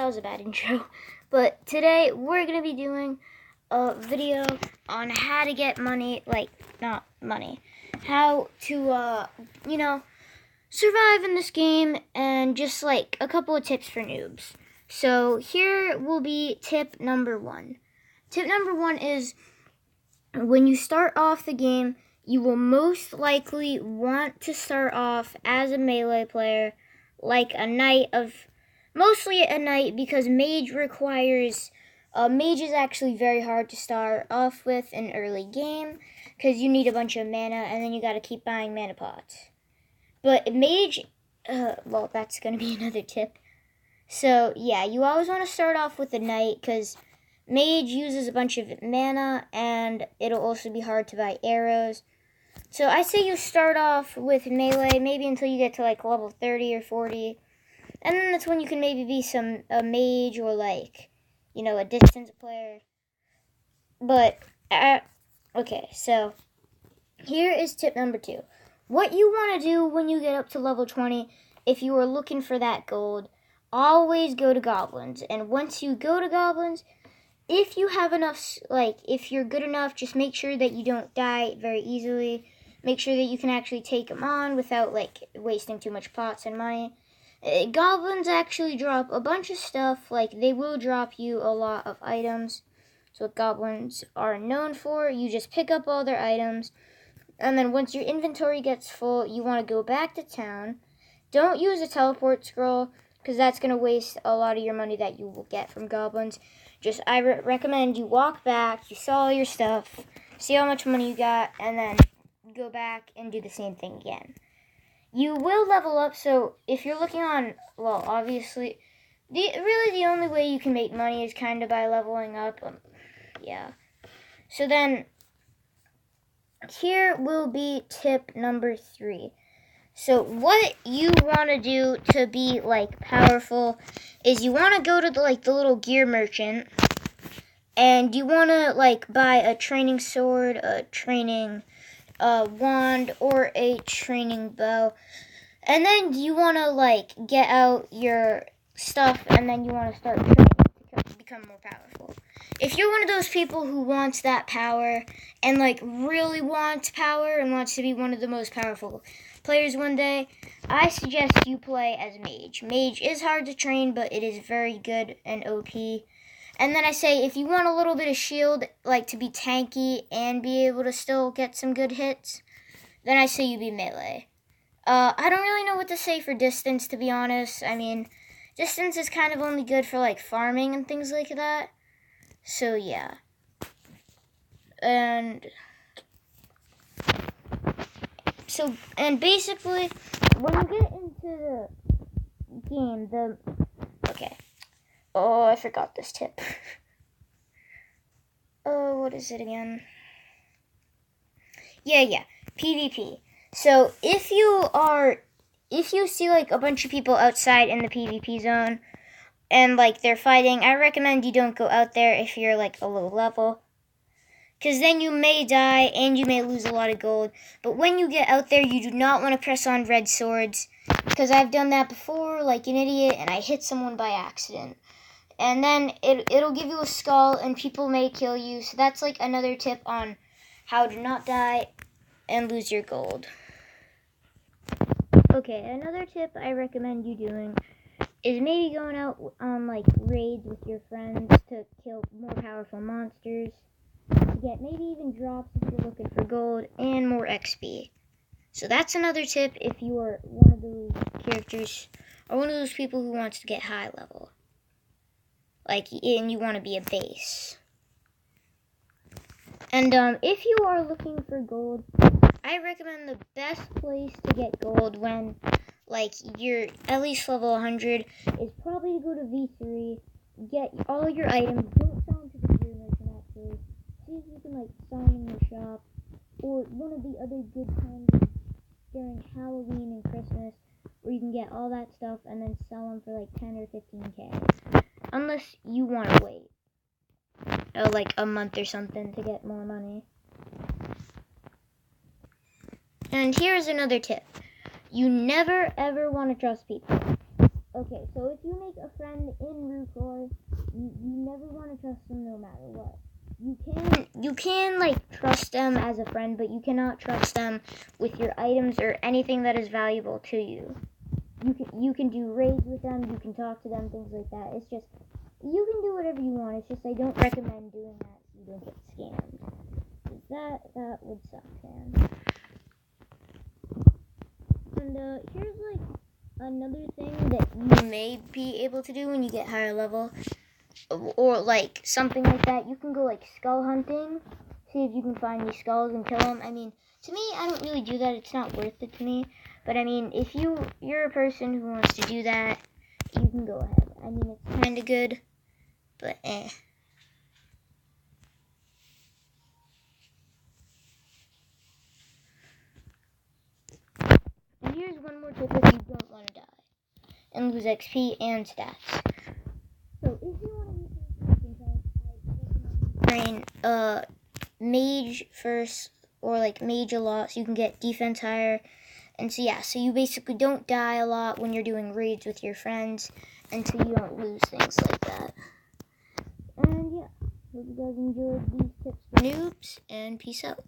that was a bad intro. But today we're going to be doing a video on how to get money, not money, how to, survive in this game, and just a couple of tips for noobs. So here will be tip number one. Tip number one is when you start off the game, you will most likely want to start off as a melee player, like a knight mostly a knight, because mage requires, mage is actually very hard to start off with in early game, because you need a bunch of mana, and then you gotta keep buying mana pots. But mage, well, that's gonna be another tip. So, yeah, you always want to start off with a knight, because mage uses a bunch of mana, and it'll also be hard to buy arrows. So I say you start off with melee, maybe until you get to level 30 or 40. And then that's when you can maybe be a mage or a distance player. But, okay, so here is tip number two. What you want to do when you get up to level 20, if you are looking for that gold, always go to goblins. And once you go to goblins, if you have enough, if you're good enough, just make sure that you don't die very easily. Make sure that you can actually take them on without, wasting too much pots and money. Goblins actually drop a bunch of stuff. They will drop you a lot of items. So what goblins are known for, you just pick up all their items. And then once your inventory gets full, you want to go back to town. Don't use a teleport scroll, because that's going to waste a lot of your money that you will get from goblins. I recommend you walk back, you sell all your stuff, see how much money you got, and then go back and do the same thing again. You will level up, so if you're looking on, well, obviously, the only way you can make money is kind of by leveling up. Yeah. So then, here will be tip number three. So what you want to do to be, powerful is you want to go to the little gear merchant, and you want to, buy a training sword, a training wand, or a training bow. And then you want to, get out your stuff, and then you want to start training to become more powerful. If you're one of those people who wants that power, and, really wants power, and wants to be one of the most powerful players one day, I suggest you play as mage. Mage is hard to train, but it is very good and OP. And then I say, if you want a little bit of shield, to be tanky and be able to still get some good hits, then I say you be melee. I don't really know what to say for distance, to be honest. I mean, distance is kind of only good for, farming and things like that. So, yeah. And basically, when you get into the game, okay. Oh, I forgot this tip. Oh, what is it again? Yeah, PvP. So, if you see, a bunch of people outside in the PvP zone, and, they're fighting, I recommend you don't go out there if you're, a low level. Because then you may die, and you may lose a lot of gold. But when you get out there, you do not want to press on red swords. Because I've done that before, like an idiot, and I hit someone by accident. And then it'll give you a skull, and people may kill you. So that's, another tip on how to not die and lose your gold. Okay, another tip I recommend you doing is maybe going out on, raids with your friends to kill more powerful monsters. To get maybe even drops if you're looking for gold, and more XP. So that's another tip if you are one of those characters, or one of those people who wants to get high level. And you want to be a base. And if you are looking for gold, I recommend the best place to get gold when, you're at least level 100, is probably to go to V3, get all your items, don't sell them to the gear merchant actually. See if you can, sell them in your shop, or one of the other good times during Halloween and Christmas, where you can get all that stuff and then sell them for, 10 or 15k. Unless you want to wait, a month or something to get more money. And here's another tip. You never, ever want to trust people. Okay, so if you make a friend in Rucoy, you never want to trust them no matter what. You can like trust them as a friend, but you cannot trust them with your items or anything that is valuable to you. You can do raids with them, you can talk to them, things like that. It's just, you can do whatever you want. It's just I don't recommend doing that so you don't get scammed. That would suck, man. And here's like another thing that you may be able to do when you get higher level, or like something like that. You can go like skull hunting, see if you can find these skulls and kill them. I mean, to me, I don't really do that. It's not worth it to me. But I mean, if you're a person who wants to do that, you can go ahead. I mean, it's kind of good, but eh. And here's one more tip if you don't want to die and lose XP and stats. So if you want to use I recommend train mage first, or like mage a lot, so you can get defense higher. And so yeah, so you basically don't die a lot when you're doing raids with your friends, and so you don't lose things like that. And yeah, hope you guys enjoyed these tips for noobs, and peace out.